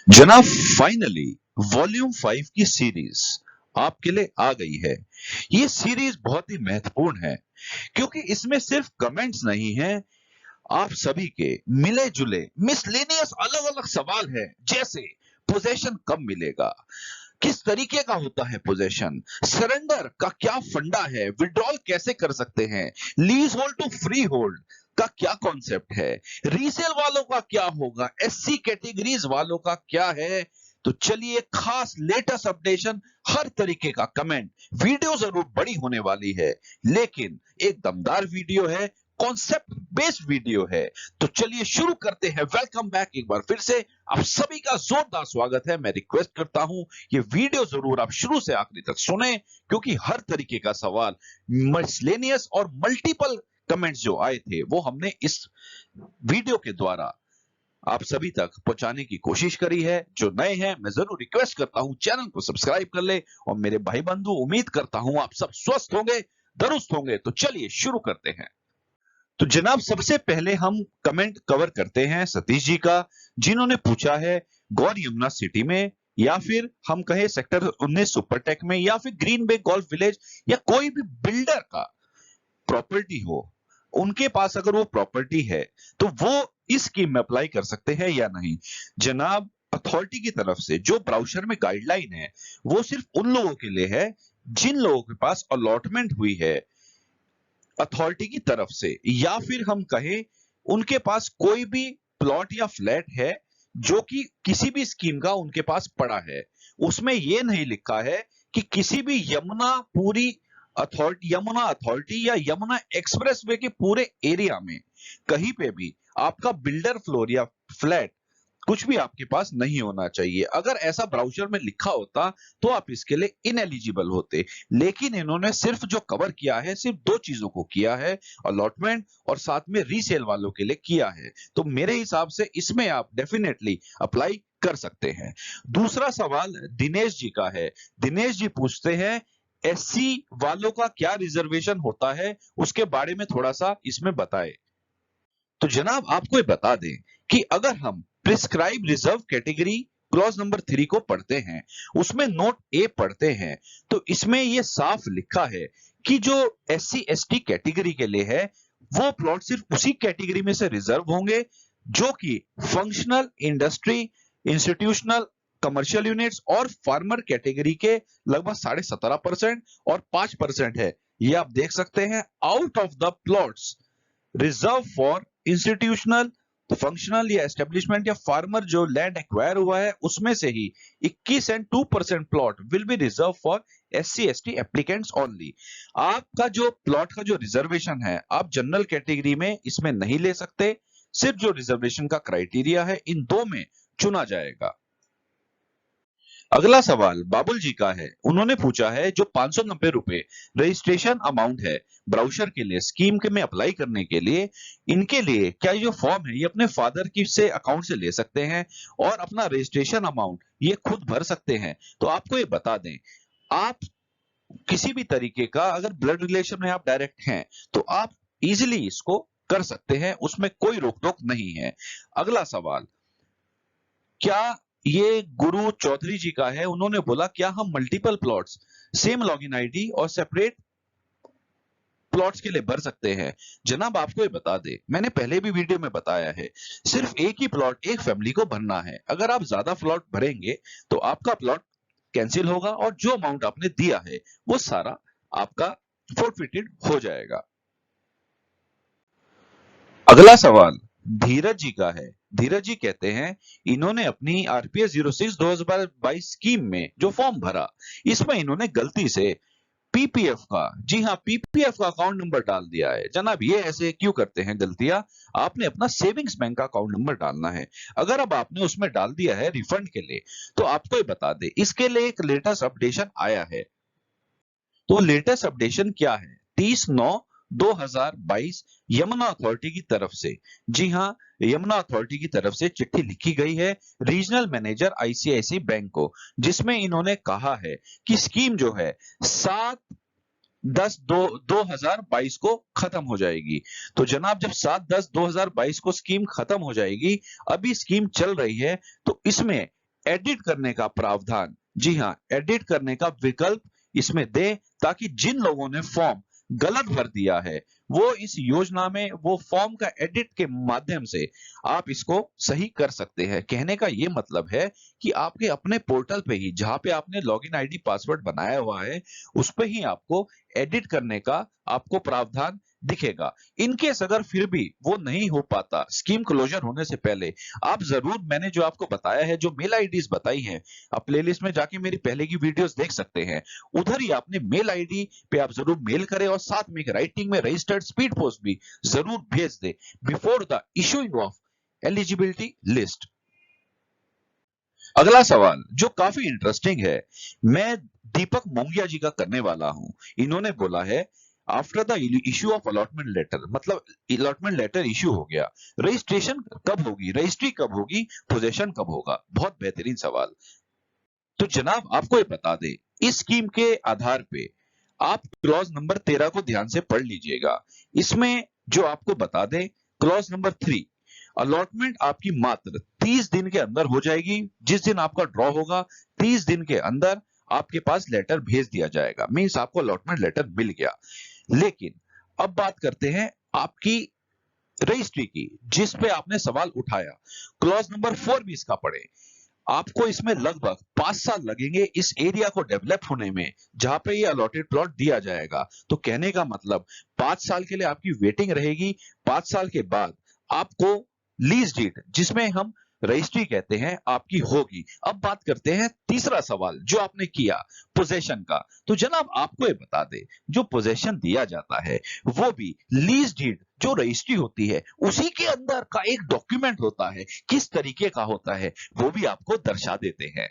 जनाब finally volume 5 की series आपके लिए आ गई है। ये सीरीज बहुत ही महत्वपूर्ण है क्योंकि इसमें सिर्फ कमेंट्स नहीं है, आप सभी के मिले जुले मिसलेनियस अलग अलग सवाल है। जैसे पोजेशन कब मिलेगा, किस तरीके का होता है पोजेशन, सरेंडर का क्या फंडा है, विड्रॉल कैसे कर सकते हैं, leasehold to freehold का क्या कॉन्सेप्ट है, रीसेल वालों का क्या होगा, एससी कैटेगरीज वालों का क्या है। तो चलिए, खास लेटेस्ट अपडेशन, हर तरीके का कमेंट, वीडियो जरूर बड़ी होने वाली है लेकिन एक दमदार वीडियो है, कॉन्सेप्ट बेस्ड वीडियो है। तो चलिए शुरू करते हैं। वेलकम बैक एक बार फिर से आप सभी का जोरदार स्वागत है। मैं रिक्वेस्ट करता हूं ये वीडियो जरूर आप शुरू से आखिरी तक सुने क्योंकि हर तरीके का सवाल, मिसलेनियस और मल्टीपल कमेंट्स जो आए थे वो हमने इस वीडियो के द्वारा आप सभी तक पहुंचाने की कोशिश करी है। जो नए हैं मैं जरूर रिक्वेस्ट करता हूं चैनल को सब्सक्राइब कर ले। और मेरे भाई बंधु, उम्मीद करता हूं आप सब स्वस्थ होंगे, दुरुस्त होंगे। तो चलिए शुरू करते हैं। तो जनाब सबसे पहले हम कमेंट कवर करते हैं सतीश जी का, जिन्होंने पूछा है गौर यमुना सिटी में या फिर हम कहे सेक्टर 19 सुपरटेक में या फिर ग्रीन बे गोल्फ विलेज या कोई भी बिल्डर का प्रॉपर्टी हो, उनके पास अगर वो प्रॉपर्टी है तो वो इस स्कीम में अप्लाई कर सकते हैं या नहीं। जनाब अथॉरिटी की तरफ से जो ब्राउचर में गाइडलाइन है वो सिर्फ उन लोगों के लिए है जिन लोगों के पास अलॉटमेंट हुई है अथॉरिटी की तरफ से, या फिर हम कहें उनके पास कोई भी प्लॉट या फ्लैट है जो कि किसी भी स्कीम का उनके पास पड़ा है। उसमें यह नहीं लिखा है कि किसी भी यमुना अथॉरिटी या यमुना एक्सप्रेसवे के पूरे एरिया में कहीं पे भी आपका बिल्डर फ्लोर या फ्लैट कुछ भी आपके पास नहीं होना चाहिए। अगर ऐसा ब्राउचर में लिखा होता तो आप इसके लिए इनएलिजिबल होते, लेकिन इन्होंने सिर्फ जो कवर किया है सिर्फ दो चीजों को किया है, अलॉटमेंट और साथ में रीसेल वालों के लिए किया है। तो मेरे हिसाब से इसमें आप डेफिनेटली अप्लाई कर सकते हैं। दूसरा सवाल दिनेश जी का है। दिनेश जी पूछते हैं एससी वालों का क्या रिजर्वेशन होता है, उसके बारे में थोड़ा सा इसमें बताएं। तो जनाब आपको ये बता दें कि अगर हम prescribe reserve category clause number 3 को पढ़ते हैं, उसमें नोट ए पढ़ते हैं, तो इसमें यह साफ लिखा है कि जो एससी एसटी कैटेगरी के लिए है वो प्लॉट सिर्फ उसी कैटेगरी में से रिजर्व होंगे जो कि functional, industry, institutional, commercial units और फार्मर कैटेगरी के लगभग 17.5% और 5% है। ये आप देख सकते हैं। Out of the plots reserve for institutional, functional या एस्टेब्लिशमेंट या फार्मर जो लैंड एक्वायर हुआ है उसमें से ही 21 and 2% plot will be reserve for SC ST applicants only. आपका जो प्लॉट का जो रिजर्वेशन है आप जनरल कैटेगरी में इसमें नहीं ले सकते, सिर्फ जो रिजर्वेशन का क्राइटेरिया है इन दो में चुना जाएगा। अगला सवाल बाबुल जी का है। उन्होंने पूछा है जो 590 रुपए रजिस्ट्रेशन अमाउंट है ब्राउचर के लिए स्कीम के में अप्लाई करने के लिए, इनके लिए क्या ये जो फॉर्म है ये अपने फादर की से अकाउंट से ले सकते हैं और अपना रजिस्ट्रेशन अमाउंट ये खुद भर सकते हैं। तो आपको ये बता दें, आप किसी भी तरीके का अगर ब्लड रिलेशन में आप डायरेक्ट हैं तो आप इजिली इसको कर सकते हैं, उसमें कोई रोक टोक नहीं है। अगला सवाल क्या ये गुरु चौधरी जी का है। उन्होंने बोला क्या हम multiple plots same login ID और सेपरेट प्लॉट्स के लिए भर सकते हैं। जनाब आपको ये बता दे, मैंने पहले भी वीडियो में बताया है सिर्फ एक ही प्लॉट एक फैमिली को भरना है। अगर आप ज्यादा प्लॉट भरेंगे तो आपका प्लॉट कैंसिल होगा और जो अमाउंट आपने दिया है वो सारा आपका फोरफिटेड हो जाएगा। अगला सवाल धीरज जी का है। धीरज जी कहते हैं इन्होंने अपनी आरपीएस 06 2022 स्कीम में जो फॉर्म भरा इसमें इन्होंने गलती से पीपीएफ का, जी हाँ, पीपीएफ का अकाउंट नंबर डाल दिया है। जनाब ये ऐसे क्यों करते हैं गलतियां, आपने अपना सेविंग्स बैंक का अकाउंट नंबर डालना है। अगर अब आपने उसमें डाल दिया है रिफंड के लिए तो आपको ये बता दे इसके लिए एक लेटेस्ट अपडेशन आया है। तो लेटेस्ट अपडेशन क्या है, 30/9/2022 यमुना अथॉरिटी की तरफ से, जी हां, यमुना अथॉरिटी की तरफ से चिट्ठी लिखी गई है रीजनल मैनेजर आईसीआईसी बैंक को, जिसमें इन्होंने कहा है कि स्कीम जो है 7/10/2022 को खत्म हो जाएगी। तो जनाब जब 7/10/2022 को स्कीम खत्म हो जाएगी, अभी स्कीम चल रही है, तो इसमें एडिट करने का प्रावधान, जी हाँ, एडिट करने का विकल्प इसमें दे, ताकि जिन लोगों ने फॉर्म गलत भर दिया है वो इस योजना में वो फॉर्म का एडिट के माध्यम से आप इसको सही कर सकते हैं। कहने का ये मतलब है कि आपके अपने पोर्टल पे ही, जहां पे आपने लॉगिन आईडी पासवर्ड बनाया हुआ है, उस पे ही आपको एडिट करने का आपको प्रावधान दिखेगा। इन केस अगर फिर भी वो नहीं हो पाता स्कीम क्लोजर होने से पहले, आप जरूर, मैंने जो आपको बताया है, जो मेल आईडीज बताई हैं, आप प्लेलिस्ट में जाके मेरी पहले की वीडियोस देख सकते हैं। उधर ही आपने मेल आईडी पे आप जरूर मेल करें और साथ में एक राइटिंग में रजिस्टर्ड स्पीड पोस्ट भी जरूर भेज दे before the issuing of eligibility list. अगला सवाल जो काफी इंटरेस्टिंग है, मैं दीपक मोंगिया जी का करने वाला हूं। इन्होंने बोला है, after the issue of allotment letter, मतलब अलॉटमेंट लेटर इश्यू हो गया, रजिस्ट्रेशन कब होगी, रजिस्ट्री कब होगी, पोजेशन कब होगा। बहुत बेहतरीन सवाल। तो जनाब आपको ये बता दे, इस स्कीम के आधार पे आप क्लॉज नंबर 13 को ध्यान से पढ़ लीजिएगा। इसमें जो आपको बता दे, क्लॉज नंबर 3, अलॉटमेंट आपकी मात्र 30 दिन के अंदर हो जाएगी। जिस दिन आपका ड्रॉ होगा 30 दिन के अंदर आपके पास लेटर भेज दिया जाएगा, मींस आपको अलॉटमेंट लेटर मिल गया। लेकिन अब बात करते हैं आपकी रजिस्ट्री की, जिस पे आपने सवाल उठाया। क्लॉज नंबर 4 भी इसका पढ़े। आपको इसमें लगभग 5 साल लगेंगे इस एरिया को डेवलप होने में, जहां पे ये अलॉटेड प्लॉट दिया जाएगा। तो कहने का मतलब 5 साल के लिए आपकी वेटिंग रहेगी। 5 साल के बाद आपको लीज डीड, जिसमें हम रजिस्ट्री कहते हैं, आपकी होगी। अब बात करते हैं तीसरा सवाल जो आपने किया, पोजेशन का। तो जनाब आपको ये बता दे, जो पोजेशन दिया जाता है वो भी लीज डीड जो रजिस्ट्री होती है उसी के अंदर का एक डॉक्यूमेंट होता है। किस तरीके का होता है वो भी आपको दर्शा देते हैं।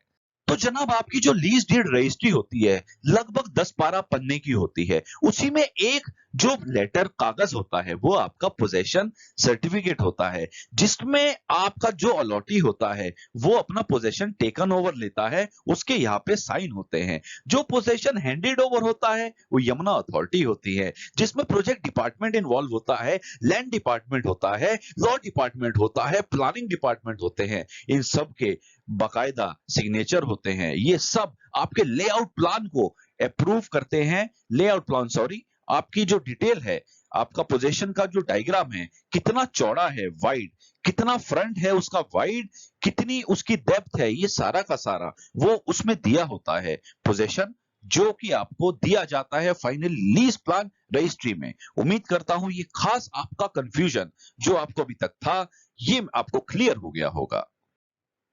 तो जनाब आपकी जो लीज डीड रजिस्ट्री होती है लगभग 10-12 पन्ने की होती है। उसी में एक जो लेटर कागज होता है वो आपका पोजेशन सर्टिफिकेट होता है, जिसमें आपका जो अलॉटी होता है वो अपना पोजेशन टेकन ओवर लेता है, उसके यहाँ पे साइन होते हैं। जो पोजेशन हैंडेड ओवर होता है वो यमुना अथॉरिटी होती है, जिसमें प्रोजेक्ट डिपार्टमेंट इन्वॉल्व होता है, लैंड डिपार्टमेंट होता है, लॉ डिपार्टमेंट होता है, प्लानिंग डिपार्टमेंट होते हैं। इन सब के बाकायदा सिग्नेचर होते हैं। ये सब आपके लेआउट प्लान को अप्रूव करते हैं। लेआउट प्लान, सॉरी, आपकी जो डिटेल है, आपका पोजीशन का जो डायग्राम है, कितना चौड़ा है वाइड, कितना फ्रंट है उसका वाइड, कितनी उसकी डेप्थ है, ये सारा का सारा वो उसमें दिया होता है। पोजीशन जो कि आपको दिया जाता है फाइनल लीज प्लान रजिस्ट्री में। उम्मीद करता हूं ये खास आपका कंफ्यूजन जो आपको अभी तक था, ये आपको क्लियर हो गया होगा।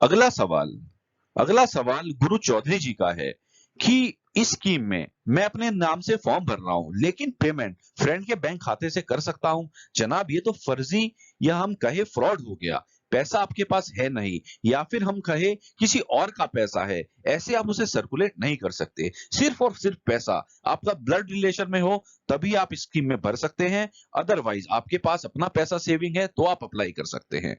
अगला सवाल गुरु चौधरी जी का है कि इस स्कीम में मैं अपने नाम से फॉर्म भर रहा हूं, लेकिन पेमेंट फ्रेंड के बैंक खाते से कर सकता हूं। जनाब ये तो फर्जी या हम कहे फ्रॉड हो गया। पैसा आपके पास है नहीं, या फिर हम कहे किसी और का पैसा है, ऐसे आप उसे सर्कुलेट नहीं कर सकते। सिर्फ और सिर्फ पैसा आपका ब्लड रिलेशन में हो तभी आप इस स्कीम में भर सकते हैं, अदरवाइज आपके पास अपना पैसा सेविंग है तो आप अप्लाई कर सकते हैं।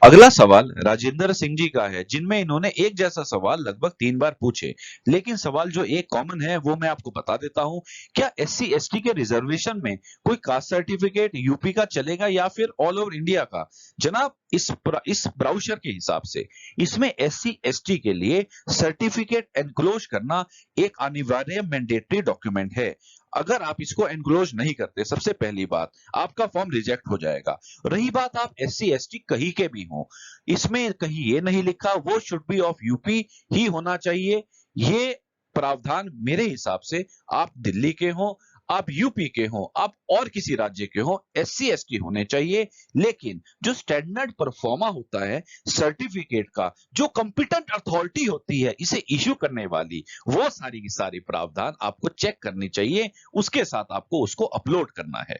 अगला सवाल राजेंद्र सिंह जी का है, जिनमें इन्होंने एक जैसा सवाल लगभग 3 बार पूछे, लेकिन सवाल जो एक कॉमन है वो मैं आपको बता देता हूं। क्या एससी एसटी के रिजर्वेशन में कोई कास्ट सर्टिफिकेट यूपी का चलेगा या फिर ऑल ओवर इंडिया का? जनाब इस ब्राउचर के हिसाब से इसमें एससी एसटी के लिए सर्टिफिकेट एनक्लोज करना एक अनिवार्य मैंडेटरी डॉक्यूमेंट है। अगर आप इसको एनक्लोज नहीं करते, सबसे पहली बात आपका फॉर्म रिजेक्ट हो जाएगा। रही बात आप एससी एसटी कहीं के भी हो, इसमें कहीं ये नहीं लिखा वो शुड बी ऑफ यूपी ही होना चाहिए। ये प्रावधान मेरे हिसाब से आप दिल्ली के हो, आप यूपी के हो, आप और किसी राज्य के हो, एससी एसटी होने चाहिए। लेकिन जो स्टैंडर्ड परफॉर्मा होता है सर्टिफिकेट का, जो कॉम्पिटेंट अथॉरिटी होती है इसे इश्यू करने वाली, वो सारी की सारी प्रावधान आपको चेक करनी चाहिए, उसके साथ आपको उसको अपलोड करना है।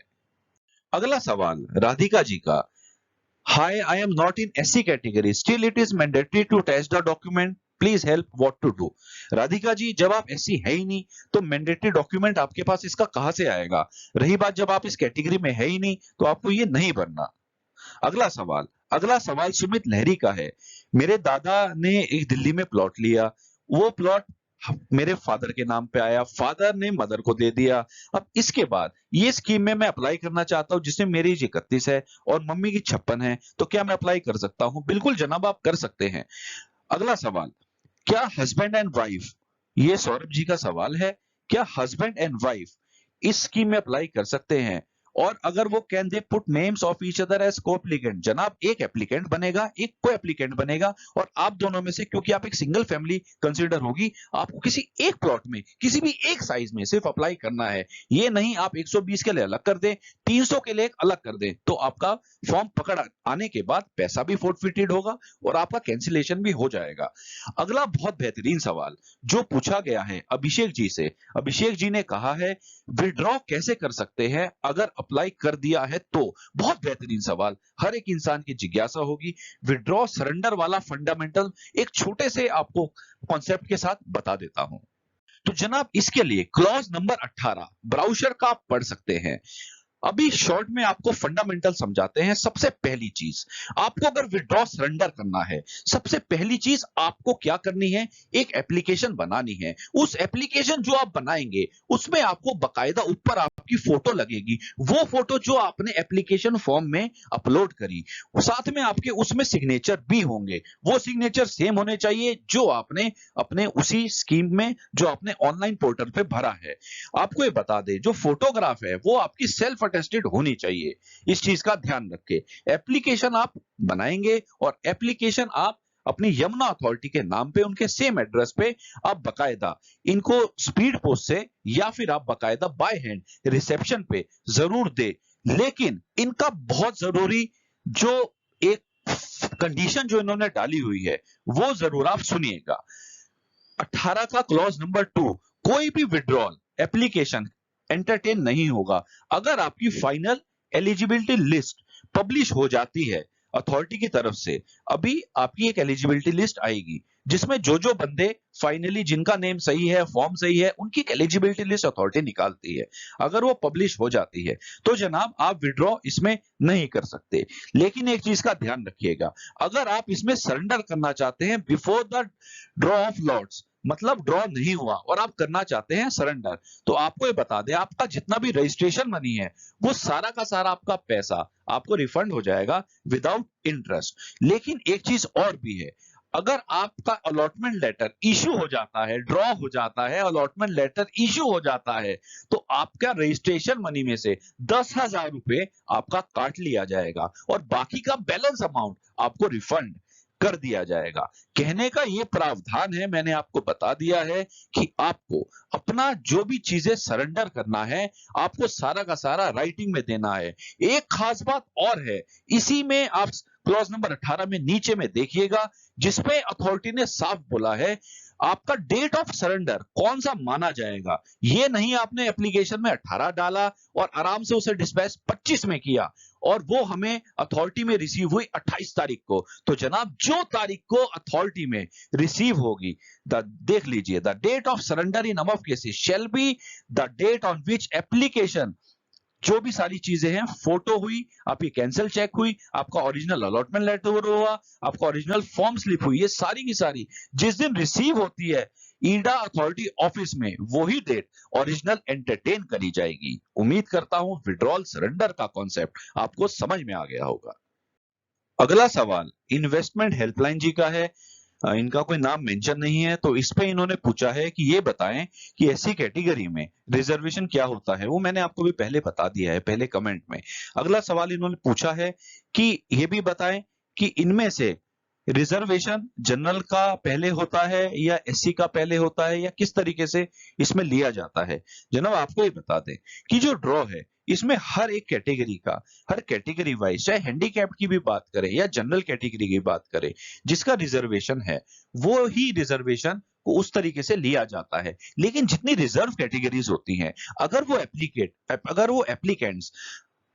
अगला सवाल राधिका जी का, hi I am not in SC category, still it is mandatory to attach the document, please help what to do. Radhika ji जब आप एससी है ही नहीं तो मैंडेटरी डॉक्यूमेंट आपके पास इसका कहां से आएगा? रही बात जब आप इस कैटेगरी में है ही नहीं तो आपको ये नहीं भरना। अगला सवाल सुमित लहरी का है, मेरे दादा ने एक दिल्ली में प्लॉट लिया, वो प्लॉट मेरे फादर के नाम पे आया, फादर ने मदर को दे दिया। अब इसके बाद ये स्कीम में मैं अप्लाई करना चाहता हूँ जिसमें मेरी एज 31 है और मम्मी की 56 है, तो क्या मैं अप्लाई कर सकता हूँ? बिल्कुल जनाब, आप कर सकते हैं। अगला सवाल, क्या हस्बैंड एंड वाइफ, ये सौरभ जी का सवाल है, क्या हस्बैंड एंड वाइफ इस स्कीम में अप्लाई कर सकते हैं? और अगर वो can they put names of each other as co applicant, जनाब एक एप्लीकेंट बनेगा, एक को एप्लीकेंट बनेगा, और आप दोनों में से, क्योंकि आप एक सिंगल फैमिली कंसीडर होगी, आपको किसी एक प्लॉट में किसी भी एक साइज में सिर्फ अप्लाई करना है। ये नहीं आप 120 के लिए अलग कर दें, 300 के लिए अलग कर दें, तो आपका फॉर्म पकड़ आने के बाद पैसा भी फोर्टफिटेड होगा और आपका कैंसिलेशन भी हो जाएगा। अगला बहुत बेहतरीन सवाल जो पूछा गया है अभिषेक जी से, अभिषेक जी ने कहा है विड्रॉ कैसे कर सकते हैं अगर अप्लाई कर दिया है तो। बहुत बेहतरीन सवाल, हर एक इंसान की जिज्ञासा होगी। विड्रॉ सरेंडर वाला फंडामेंटल एक छोटे से आपको कॉन्सेप्ट के साथ बता देता हूं। तो जनाब इसके लिए क्लॉज नंबर 18 ब्राउजर का आप पढ़ सकते हैं। अभी शॉर्ट में आपको फंडामेंटल समझाते हैं। सबसे पहली चीज, आपको अगर विड्रॉ सरेंडर करना है, सबसे पहली चीज आपको क्या करनी है, एक एप्लीकेशन बनानी है। उस एप्लीकेशन जो आप बनाएंगे उसमें आपको बकायदा ऊपर आपकी फोटो लगेगी, वो फोटो जो आपने एप्लीकेशन फॉर्म में अपलोड करी, साथ में आपके उसमें सिग्नेचर भी होंगे। वो सिग्नेचर सेम होने चाहिए जो आपने अपने उसी स्कीम में, जो आपने ऑनलाइन पोर्टल पे भरा है। आपको ये बता दें, जो फोटोग्राफ है वो आपकी सेल्फ अटेस्टेड होनी चाहिए, इस चीज का ध्यान रखें। एप्लीकेशन आप बनाएंगे और एप्लीकेशन आप अपनी यमुना अथॉरिटी के नाम पे, उनके सेम एड्रेस पे आप बकायदा इनको स्पीड पोस्ट से या फिर आप बकायदा बाय हैंड रिसेप्शन पे जरूर दे। लेकिन इनका बहुत जरूरी जो एक कंडीशन जो इन्होंने डाली हुई है वो जरूर आप सुनिएगा। 18 का क्लॉज नंबर 2, कोई भी विड्रॉल एप्लीकेशन एंटरटेन नहीं होगा अगर आपकी फाइनल एलिजिबिलिटी लिस्ट पब्लिश हो जाती है अथॉरिटी की तरफ से। अभी आपकी एक एलिजिबिलिटी लिस्ट आएगी जिसमें जो जो बंदे फाइनली जिनका नेम सही है, फॉर्म सही है, उनकी एलिजिबिलिटी लिस्ट अथॉरिटी निकालती है। अगर वो पब्लिश हो जाती है तो जनाब आप विड्रॉ इसमें नहीं कर सकते। लेकिन एक चीज का ध्यान रखिएगा, अगर आप इसमें सरेंडर करना चाहते हैं before the draw of lots, मतलब ड्रॉ नहीं हुआ और आप करना चाहते हैं सरेंडर, तो आपको ये बता दें आपका जितना भी रजिस्ट्रेशन मनी है वो सारा का सारा आपका पैसा आपको रिफंड हो जाएगा विदाउट इंटरेस्ट। लेकिन एक चीज और भी है, अगर आपका अलॉटमेंट लेटर इश्यू हो जाता है, ड्रॉ हो जाता है, अलॉटमेंट लेटर इश्यू हो जाता है, तो आपका रजिस्ट्रेशन मनी में से 10,000 रुपए आपका काट लिया जाएगा और बाकी का बैलेंस अमाउंट आपको रिफंड कर दिया जाएगा। कहने का ये प्रावधान है, मैंने आपको बता दिया है कि आपको अपना जो भी चीजें सरेंडर करना है आपको सारा का सारा राइटिंग में देना है। एक खास बात और है, इसी में आप क्लॉज नंबर 18 में नीचे में देखिएगा जिसपे अथॉरिटी ने साफ बोला है आपका डेट ऑफ सरेंडर कौन सा माना जाएगा। ये नहीं आपने एप्लीकेशन में 18 डाला और आराम से उसे डिस्पैच 25 में किया और वो हमें अथॉरिटी में रिसीव हुई 28 तारीख को। तो जनाब जो तारीख को अथॉरिटी में रिसीव होगी, देख लीजिए, the date of surrender in above cases shall be the date on which application, जो भी सारी चीजें हैं, फोटो हुई, आपकी कैंसिल चेक हुई, आपका ओरिजिनल अलॉटमेंट लेटर हुआ, आपका ओरिजिनल फॉर्म स्लिप हुई, ये सारी की सारी जिस दिन रिसीव होती है ईडा अथॉरिटी ऑफिस में, वही डेट ओरिजिनल एंटरटेन करी जाएगी। उम्मीद करता हूं विड्रॉल सरेंडर का कॉन्सेप्ट आपको समझ में आ गया होगा। अगला सवाल इन्वेस्टमेंट हेल्पलाइन जी का है। इनका कोई नाम मेंशन नहीं है, तो इस पे इन्होंने पूछा है कि ये बताएं कि एससी कैटेगरी में रिजर्वेशन क्या होता है। वो मैंने आपको भी पहले बता दिया है पहले कमेंट में। अगला सवाल इन्होंने पूछा है कि ये भी बताएं कि इनमें से रिजर्वेशन जनरल का पहले होता है या एससी का पहले होता है या किस तरीके से इसमें लिया जाता है। जनाब आपको ये बता दें कि जो ड्रॉ है इसमें हर एक कैटेगरी का, हर कैटेगरी वाइज, चाहे हैंडीकैप की भी बात करें या जनरल कैटेगरी की बात करें, जिसका रिजर्वेशन है वो ही रिजर्वेशन को उस तरीके से लिया जाता है। लेकिन जितनी रिजर्व कैटेगरीज होती हैं, अगर वो एप्लीकेंट्स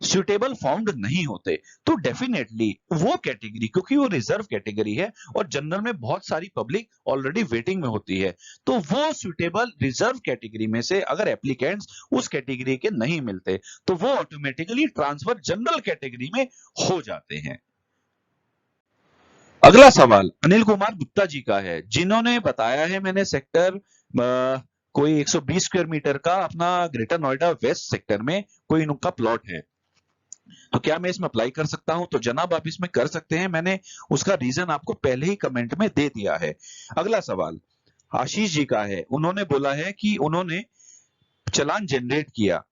सुटेबल फाउंड नहीं होते तो डेफिनेटली वो कैटेगरी, क्योंकि वो रिजर्व कैटेगरी है और जनरल में बहुत सारी पब्लिक ऑलरेडी वेटिंग में होती है, तो वो सुटेबल रिजर्व कैटेगरी में से अगर एप्लीकेंट्स उस कैटेगरी के नहीं मिलते तो वो ऑटोमेटिकली ट्रांसफर जनरल कैटेगरी में हो जाते हैं। अगला सवाल अनिल कुमार गुप्ता जी का है, जिन्होंने बताया है, मैंने सेक्टर कोई 120 स्क्वायर मीटर का अपना ग्रेटर नोएडा वेस्ट सेक्टर में कोई उनका प्लॉट है, तो क्या मैं इसमें अप्लाई कर सकता हूं? तो जनाब आप इसमें कर सकते हैं, मैंने उसका रीजन आपको पहले ही कमेंट में दे दिया है। अगला सवाल आशीष जी का है, उन्होंने बोला है कि उन्होंने चालान जनरेट किया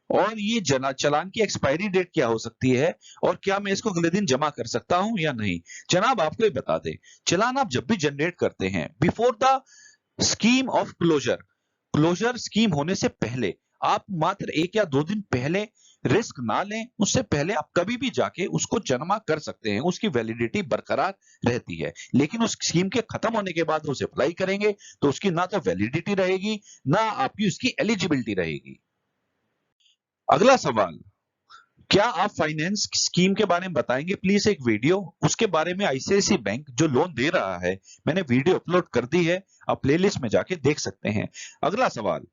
और ये चालान की एक्सपायरी डेट क्या हो सकती है और क्या मैं इसको अगले दिन जमा कर सकता हूं या नहीं? जनाब आपको ये बता दें, चालान आप जब भी जनरेट करते हैं before the scheme of closure, closure scheme होने से पहले आप मात्र 1 या 2 दिन पहले रिस्क ना लें, उससे पहले आप कभी भी जाके उसको जमा कर सकते हैं, उसकी वैलिडिटी बरकरार रहती है। लेकिन उस स्कीम के खत्म होने के बाद उसे अप्लाई करेंगे तो उसकी ना तो वैलिडिटी रहेगी, ना आपकी उसकी एलिजिबिलिटी रहेगी। अगला सवाल, क्या आप फाइनेंस स्कीम के बारे में बताएंगे प्लीज एक वीडियो? उसके बारे में आईसीआईसीआई बैंक जो लोन दे रहा है, मैंने वीडियो अपलोड कर दी है, आप प्लेलिस्ट में जाके देख सकते हैं। अगला सवाल,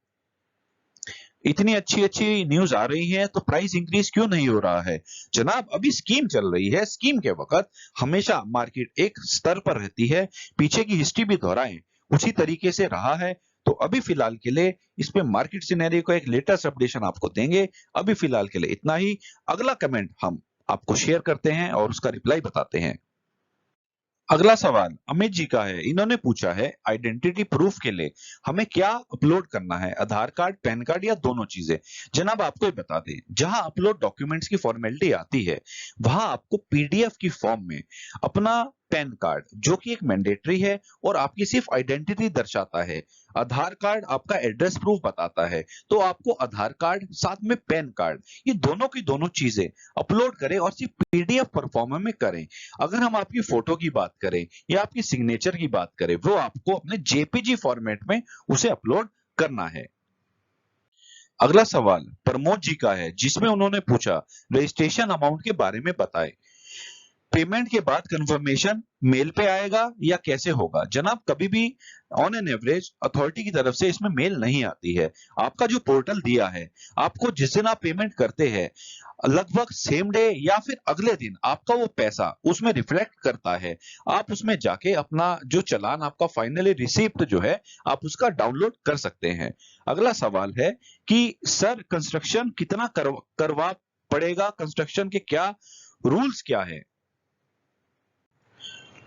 इतनी अच्छी अच्छी न्यूज आ रही है तो प्राइस इंक्रीज क्यों नहीं हो रहा है? जनाब अभी स्कीम चल रही है, स्कीम के वक्त हमेशा मार्केट एक स्तर पर रहती है, पीछे की हिस्ट्री भी दोहराएं उसी तरीके से रहा है। तो अभी फिलहाल के लिए इस पे मार्केट सिनेरियो का एक लेटेस्ट अपडेशन आपको देंगे। अभी फिलहाल के लिए इतना ही। अगला कमेंट हम आपको शेयर करते हैं और उसका रिप्लाई बताते हैं। अगला सवाल अमित जी का है, इन्होंने पूछा है आइडेंटिटी प्रूफ के लिए हमें क्या अपलोड करना है, आधार कार्ड, पैन कार्ड या दोनों चीजें? जनाब आपको ये बता दें, जहां अपलोड डॉक्यूमेंट्स की फॉर्मेलिटी आती है वहां आपको पीडीएफ की फॉर्म में अपना पैन कार्ड, जो कि एक मैंडेटरी है और आपकी सिर्फ आइडेंटिटी दर्शाता है, आधार कार्ड आपका एड्रेस प्रूफ बताता है, तो आपको आधार कार्ड साथ में पैन कार्ड, ये दोनों की दोनों चीजें अपलोड करें और सिर्फ पीडीएफ पर फॉर्म में करें। अगर हम आपकी फोटो की बात करें या आपकी सिग्नेचर की बात करें, वो आपको अपने जेपीजी फॉर्मेट में उसे अपलोड करना है। अगला सवाल प्रमोद जी का है, जिसमें उन्होंने पूछा रजिस्ट्रेशन अमाउंट के बारे में बताएं, पेमेंट के बाद कंफर्मेशन मेल पे आएगा या कैसे होगा? जनाब कभी भी ऑन एन एवरेज अथॉरिटी की तरफ से इसमें मेल नहीं आती है। आपका जो पोर्टल दिया है, आपको जिस दिन आप पेमेंट करते हैं लगभग सेम डे या फिर अगले दिन आपका वो पैसा उसमें रिफ्लेक्ट करता है। आप उसमें जाके अपना जो चालान आपका फाइनली रिसीप्ट जो है आप उसका डाउनलोड कर सकते हैं। अगला सवाल है कि सर कंस्ट्रक्शन कितना करवा पड़ेगा, कंस्ट्रक्शन के क्या रूल्स क्या है?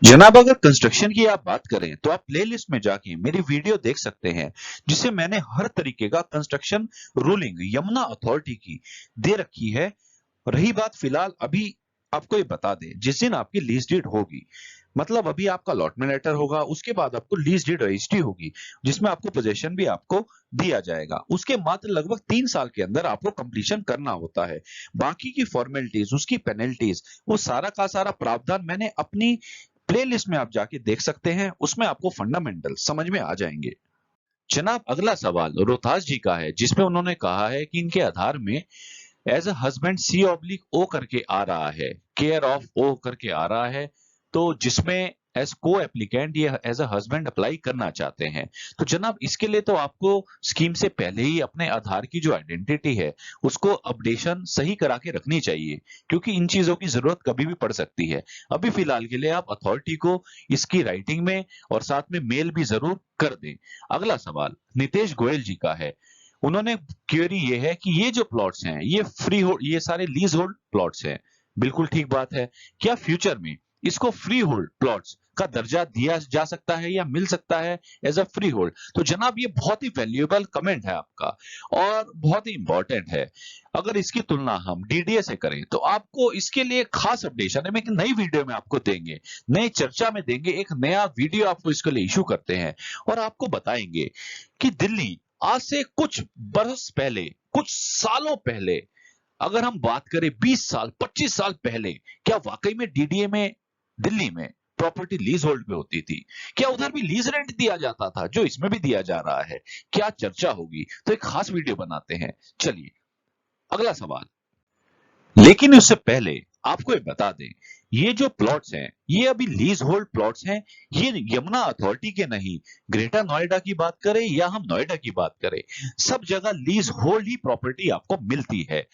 जनाब अगर कंस्ट्रक्शन की आप बात करें तो आप प्लेलिस्ट में जाके मेरी वीडियो देख सकते हैं, जिससे मैंने हर तरीके का कंस्ट्रक्शन रूलिंग यमुना अथॉरिटी की दे रखी है। रही बात फिलहाल अभी आपको ये बता दें, जिस दिन आपकी लीज डीड होगी, मतलब अभी आपका अलॉटमेंट लेटर होगा, उसके बाद आपको लीज डीड रजिस्ट्री होगी जिसमें आपको पोजेशन भी आपको दिया जाएगा। उसके मात्र लगभग 3 साल के अंदर आपको कंप्लीशन करना होता है। बाकी की फॉर्मेलिटीज, उसकी पेनल्टीज, वो सारा का सारा प्रावधान मैंने अपनी प्लेलिस्ट में आप जाके देख सकते हैं, उसमें आपको फंडामेंटल समझ में आ जाएंगे। जनाब अगला सवाल रोहतास जी का है, जिसमें उन्होंने कहा है कि इनके आधार में एज अ हस्बैंड C/O करके आ रहा है, केयर ऑफ O करके आ रहा है, तो जिसमें एज को एप्लीकेंट ये एज अ हस्बैंड अप्लाई करना चाहते हैं। तो जनाब इसके लिए तो आपको स्कीम से पहले ही अपने आधार की जो आइडेंटिटी है उसको अपडेशन सही करा के रखनी चाहिए, क्योंकि इन चीजों की जरूरत कभी भी पड़ सकती है। अभी फिलहाल के लिए आप अथॉरिटी को इसकी राइटिंग में और साथ में मेल भी जरूर कर दें। अगला सवाल नितेश गोयल जी का है, उन्होंने क्वेरी ये है कि ये जो प्लॉट्स हैं ये फ्री होल्ड, ये सारे लीज होल्ड प्लॉट्स हैं। बिल्कुल ठीक बात है, क्या फ्यूचर में इसको फ्री होल्ड प्लॉट्स का दर्जा दिया जा सकता है या मिल सकता है एज अ फ्री होल्ड? तो जनाब ये बहुत ही वैल्यूएबल कमेंट है आपका और बहुत ही इंपॉर्टेंट है। अगर इसकी तुलना हम डीडीए से करें तो आपको इसके लिए खास अपडेशन है, मैं एक नई वीडियो में आपको देंगे, नई चर्चा में देंगे, एक नया वीडियो आपको इसके लिए इशू करते हैं और आपको बताएंगे कि दिल्ली आज से कुछ बरस पहले, कुछ सालों पहले, अगर हम बात करें 20 साल 25 साल पहले, क्या वाकई में डीडीए में दिल्ली में प्रॉपर्टी लीज होल्ड पे होती थी? क्या उधर भी लीज रेंट दिया जाता था जो इसमें भी दिया जा रहा है? क्या चर्चा होगी, तो एक खास वीडियो बनाते हैं। चलिए अगला सवाल, लेकिन उससे पहले आपको ये बता दें, ये जो प्लॉट्स हैं ये अभी लीज होल्ड प्लॉट्स हैं, ये यमुना अथॉरिटी के नहीं। ग्रेटर नोएडा की बात करें या हम नोएडा की बात करें, सब जगह लीज होल्ड ही प्रॉपर्टी आपको मिलती है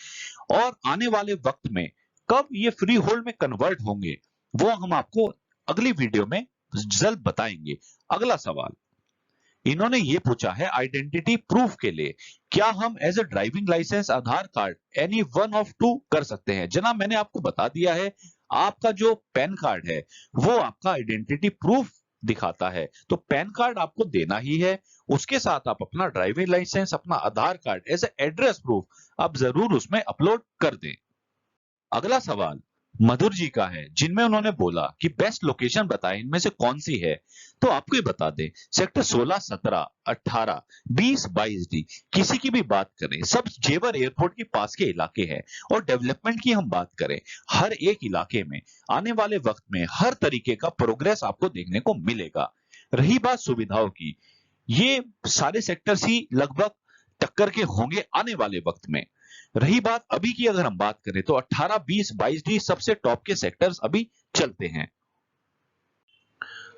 और आने वाले वक्त में कब ये फ्री होल्ड में कन्वर्ट होंगे वो हम आपको अगली वीडियो में जल्द बताएंगे। अगला सवाल, इन्होंने ये पूछा है आइडेंटिटी प्रूफ के लिए क्या हम as a driving licence, Aadhaar card, any one of two कर सकते हैं। जनाब मैंने आपको बता दिया है, आपका जो पैन कार्ड है वो आपका आइडेंटिटी प्रूफ दिखाता है, तो पैन कार्ड आपको देना ही है। उसके साथ आप अपना ड्राइविंग लाइसेंस, अपना Aadhaar card as a address proof आप जरूर उसमें अपलोड कर दें। अगला सवाल मधुर जी का है, जिनमें उन्होंने बोला कि बेस्ट लोकेशन बताएं, इनमें से कौन सी है। तो आपको ये बता दें, सेक्टर 16, 17, 18, 20, 22 डी, किसी की भी बात करें, सब जेवर एयरपोर्ट के पास के इलाके हैं। और डेवलपमेंट की हम बात करें, हर एक इलाके में आने वाले वक्त में हर तरीके का प्रोग्रेस आपको देखने को मिलेगा। रही बात सुविधाओं की, ये सारे सेक्टर्स ही लगभग टक्कर के होंगे आने वाले वक्त में। रही बात अभी की, अगर हम बात करें तो 18, 20, 22 डी सबसे टॉप के सेक्टर्स अभी चलते हैं।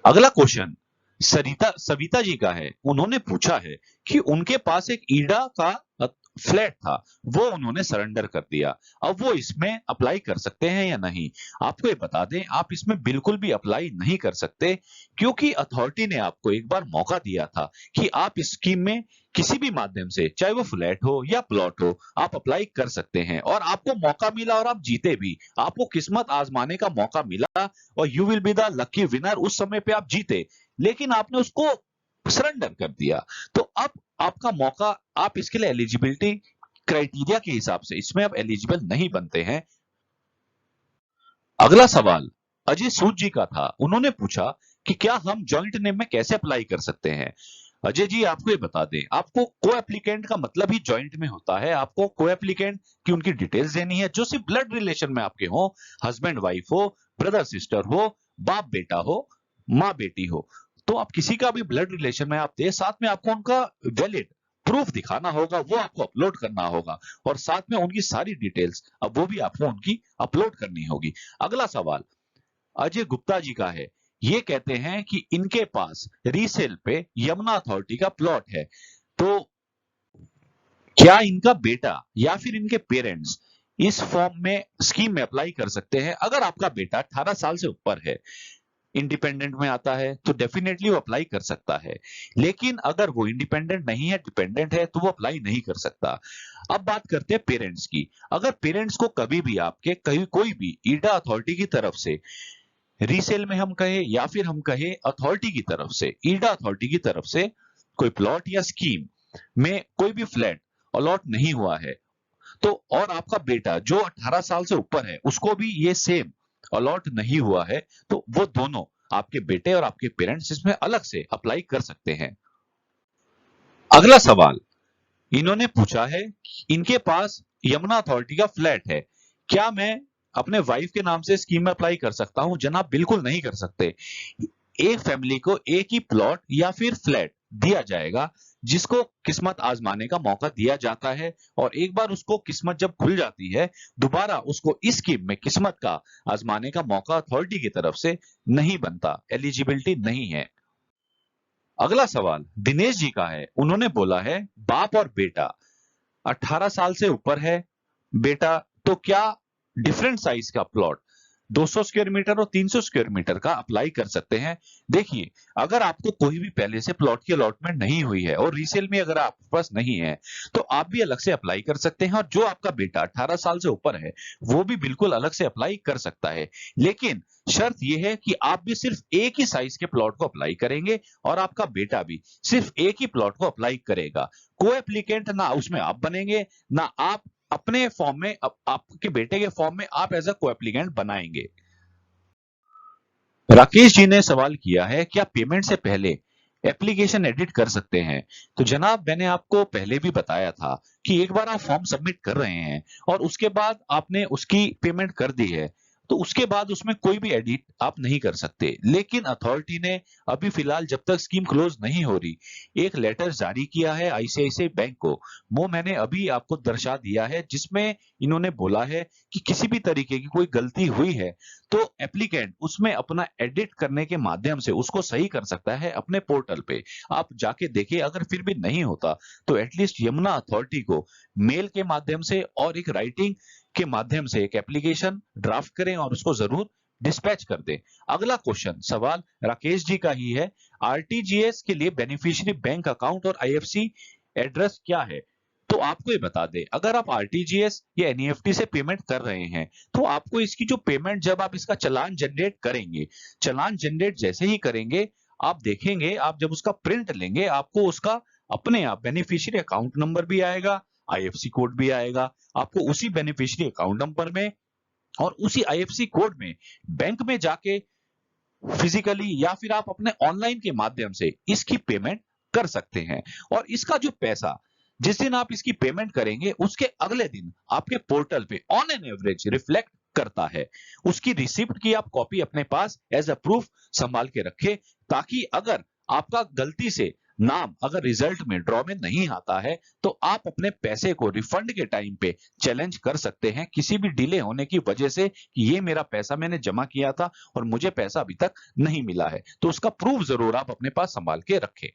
अगला क्वेश्चन सविता जी का है, उन्होंने पूछा है कि उनके पास एक ईडा का फ्लैट था, वो उन्होंने सरेंडर कर दिया, अब वो इसमें अप्लाई कर सकते हैं या नहीं। आपको ये बता दें, आप इसमें बिल्कुल भी अप्लाई नहीं कर सकते, क्योंकि अथॉरिटी ने आपको एक बार मौका दिया था कि आप इस स्कीम में किसी भी माध्यम से, चाहे वो फ्लैट हो या प्लॉट हो, आप अप्लाई कर सकते हैं। और आपको मौका मिला और आप जीते भी, आपको किस्मत आजमाने का मौका मिला और you will be the lucky winner. उस समय पे आप जीते, लेकिन आपने उसको सरेंडर कर दिया, तो अब आपका मौका, आप इसके लिए एलिजिबिलिटी क्राइटेरिया के हिसाब से इसमें अब एलिजिबल नहीं बनते हैं। अगला सवाल अजय सूद जी का था, उन्होंने पूछा कि क्या हम जॉइंट नेम में कैसे अप्लाई कर सकते हैं। अजय जी आपको ये बता दें, आपको को एप्लीकेंट का मतलब ही जॉइंट में होता है। आपको को एप्लीकेंट की उनकी डिटेल्स देनी है, जो सिर्फ ब्लड रिलेशन में आपके हो, हस्बैंड वाइफ हो, ब्रदर सिस्टर हो, बाप बेटा हो, माँ बेटी हो, तो आप किसी का भी ब्लड रिलेशन में आप दे, साथ में आपको उनका वैलिड प्रूफ दिखाना होगा, वो आपको अपलोड करना होगा, और साथ में उनकी सारी डिटेल्स अब वो भी आपको उनकी अपलोड करनी होगी। अगला सवाल अजय गुप्ता जी का है, ये कहते हैं कि इनके पास रीसेल पे यमुना अथॉरिटी का प्लॉट है, तो क्या इनका बेटा या फिर इनके पेरेंट्स इस फॉर्म में, स्कीम में अप्लाई कर सकते हैं। अगर आपका बेटा 18 साल से ऊपर है, इंडिपेंडेंट में आता है, तो डेफिनेटली वो अप्लाई कर सकता है। लेकिन अगर वो इंडिपेंडेंट नहीं है, डिपेंडेंट है, तो वो अप्लाई नहीं कर सकता। अब बात करते हैं पेरेंट्स की। अगर पेरेंट्स को कभी भी आपके कहीं कोई भी ईडा अथॉरिटी की तरफ से, रीसेल में हम कहे या फिर हम कहे अथॉरिटी की तरफ से, ईडा अथॉरिटी की तरफ से कोई प्लॉट या स्कीम में कोई भी फ्लैट अलॉट नहीं हुआ है, तो और आपका बेटा जो 18 साल से ऊपर है उसको भी ये सेम अलॉट नहीं हुआ है, तो वो दोनों, आपके बेटे और आपके पेरेंट्स, इसमें अलग से अप्लाई कर सकते हैं। अगला सवाल इन्होंने पूछा है, इनके पास यमुना अथॉरिटी का फ्लैट है, क्या मैं अपने वाइफ के नाम से स्कीम में अप्लाई कर सकता हूं। जनाब बिल्कुल नहीं कर सकते। एक फैमिली को एक ही प्लॉट या फिर फ्लैट दिया जाएगा, जिसको किस्मत आजमाने का मौका दिया जाता है, और एक बार उसको किस्मत जब खुल जाती है, दोबारा उसको इस स्कीम में किस्मत का आजमाने का मौका अथॉरिटी की तरफ से नहीं बनता, एलिजिबिलिटी नहीं है। अगला सवाल दिनेश जी का है, उन्होंने बोला है बाप और बेटा 18 साल से ऊपर है बेटा, तो क्या डिफरेंट साइज का प्लॉट 200 स्क्वायर मीटर और 300 स्क्वायर मीटर का अप्लाई कर सकते हैं। देखिए, अगर आपको कोई भी पहले से प्लॉट की अलॉटमेंट नहीं हुई है और रीसेल में अगर आपके पास नहीं है, तो आप भी अलग से अप्लाई कर सकते हैं, और जो आपका बेटा 18 साल से ऊपर है वो भी बिल्कुल अलग से अप्लाई कर सकता है। लेकिन शर्त यह है कि आप भी सिर्फ एक ही साइज के प्लॉट को अप्लाई करेंगे, और आपका बेटा भी सिर्फ एक ही प्लॉट को अप्लाई करेगा। को एप्लीकेंट ना उसमें आप बनेंगे, ना आप अपने फॉर्म में, आपके बेटे के फॉर्म में आप एज अ को एप्लीकेंट बनाएंगे। राकेश जी ने सवाल किया है, क्या पेमेंट से पहले एप्लीकेशन एडिट कर सकते हैं। तो जनाब मैंने आपको पहले भी बताया था कि एक बार आप फॉर्म सबमिट कर रहे हैं और उसके बाद आपने उसकी पेमेंट कर दी है, तो उसके बाद उसमें कोई भी एडिट आप नहीं कर सकते। लेकिन अथॉरिटी ने अभी फिलहाल, जब तक स्कीम क्लोज नहीं हो रही, एक लेटर जारी किया है आईसीआईसीआई बैंक को, वो मैंने अभी आपको दर्शा दिया है, जिसमें इन्होंने बोला है कि किसी भी तरीके की कोई गलती हुई है तो एप्लीकेंट उसमें अपना एडिट करने के माध्यम से उसको सही कर सकता है अपने पोर्टल पे। आप जाके देखिए, अगर फिर भी नहीं होता तो एटलीस्ट यमुना अथॉरिटी को मेल के माध्यम से और एक राइटिंग के माध्यम से एक एप्लीकेशन ड्राफ्ट करें और उसको जरूर डिस्पैच कर दें। अगला क्वेश्चन सवाल राकेश जी का ही है, आरटीजीएस के लिए बेनिफिशियरी बैंक अकाउंट और आईएफएससी एड्रेस क्या है? तो आपको ये बता दें, अगर आप आरटीजीएस या एनईएफटी से पेमेंट कर रहे हैं, तो आपको इसकी जो पेमेंट जब आप इसका चालान जनरेट करेंगे, चालान जनरेट जैसे ही करेंगे, आप देखेंगे, आप जब उसका प्रिंट लेंगे, आपको उसका अपने आप बेनिफिशियरी अकाउंट नंबर भी आएगा, आईएफएससी कोड भी आएगा। आपको उसी बेनिफिशियरी अकाउंट नंबर में और उसी आईएफएससी कोड में बैंक में जाके फिजिकली या फिर आप अपने ऑनलाइन के माध्यम से इसकी पेमेंट कर सकते हैं। और इसका जो पैसा जिस दिन आप इसकी पेमेंट करेंगे, उसके अगले दिन आपके पोर्टल पे ऑन एन एवरेज रिफ्लेक्ट करता है। उसकी रिसिप्ट की आप कॉपी अपने पास एज अ प्रूफ संभाल के रखें, ताकि अगर आपका गलती से नाम अगर रिजल्ट में ड्रॉ में नहीं आता है, तो आप अपने पैसे को रिफंड के टाइम पे चैलेंज कर सकते हैं किसी भी डिले होने की वजह से, कि ये मेरा पैसा मैंने जमा किया था और मुझे पैसा अभी तक नहीं मिला है। तो उसका प्रूफ जरूर आप अपने पास संभाल के रखें।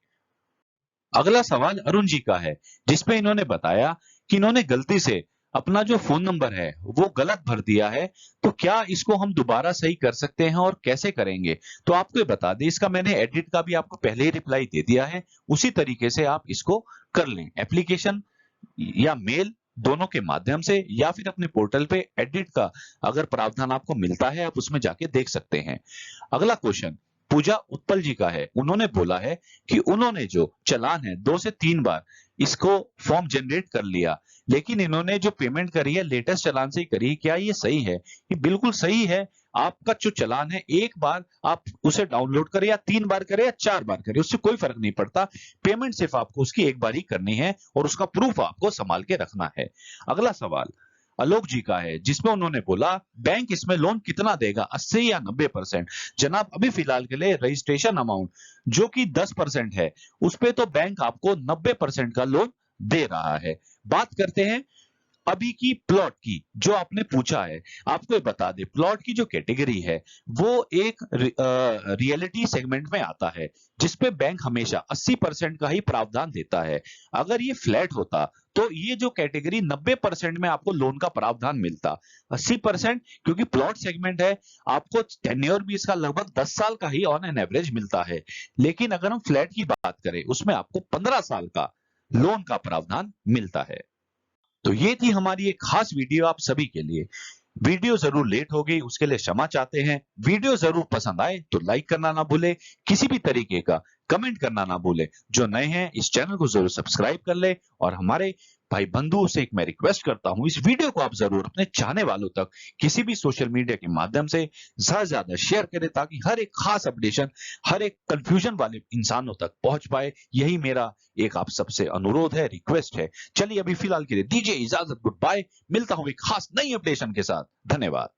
अगला सवाल अरुण जी का है, जिसपे इन्होंने बताया कि इन्होंने गलती से अपना जो फोन नंबर है वो गलत भर दिया है, तो क्या इसको हम दोबारा सही कर सकते हैं और कैसे करेंगे? तो आपको ये बता दें, इसका मैंने एडिट का भी आपको पहले ही रिप्लाई दे दिया है। उसी तरीके से आप इसको कर लें, एप्लीकेशन या मेल दोनों के माध्यम से, या फिर अपने पोर्टल पे एडिट का अगर प्रावधान आपको मिलता है, आप उसमें जाके देख सकते हैं। अगला क्वेश्चन पूजा उत्पल जी का है। उन्होंने बोला है कि उन्होंने जो चालान है 2 से 3 बार इसको फॉर्म जनरेट कर लिया, लेकिन इन्होंने जो पेमेंट करी है लेटेस्ट चालान से ही करी है। क्या ये सही है? ये बिल्कुल सही है। आपका जो चालान है, एक बार आप उसे डाउनलोड करें या 3 बार करें या 4 बार करें, उससे कोई फर्क नहीं पड़ता। पेमेंट सिर्फ आपको उसकी एक बार ही करनी है और उसका प्रूफ आपको संभाल के रखना है। अगला सवाल आलोक जी का है, जिसमें उन्होंने बोला बैंक इसमें लोन कितना देगा, 80 या 90%? जनाब, अभी फिलहाल के लिए रजिस्ट्रेशन अमाउंट जो कि 10% है, उस पे तो बैंक आपको 90% का लोन दे रहा है। बात करते हैं अभी की प्लॉट की, जो आपने पूछा है। आपको ये बता दें, प्लॉट की जो कैटेगरी है वो एक रियलिटी सेगमेंट में आता है, जिसपे बैंक हमेशा 80% का ही प्रावधान देता है। अगर ये फ्लैट होता तो ये जो कैटेगरी 90% में आपको लोन का प्रावधान मिलता, 80% क्योंकि प्लॉट सेगमेंट है, आपको टेन्योर भी इसका लगभग 10 साल का ही ऑन एन एवरेज मिलता है। लेकिन अगर हम फ्लैट की बात करें, उसमें आपको 15 साल का लोन का प्रावधान मिलता है। तो ये थी हमारी एक खास वीडियो आप सभी के लिए। वीडियो जरूर लेट हो गई, उसके लिए क्षमा चाहते हैं। वीडियो जरूर पसंद आए तो लाइक करना ना भूले, किसी भी तरीके का कमेंट करना ना भूले। जो नए हैं इस चैनल को जरूर सब्सक्राइब कर ले, और हमारे भाई बंधुओं से एक मैं रिक्वेस्ट करता हूं, इस वीडियो को आप जरूर अपने चाहने वालों तक किसी भी सोशल मीडिया के माध्यम से ज्यादा से ज्यादा शेयर करें, ताकि हर एक खास अपडेशन हर एक कंफ्यूजन वाले इंसानों तक पहुंच पाए। यही मेरा एक आप सबसे अनुरोध है, रिक्वेस्ट है। चलिए अभी फिलहाल के लिए दीजिए इजाजत, गुड बाय। मिलता हूं एक खास नई अपडेशन के साथ। धन्यवाद।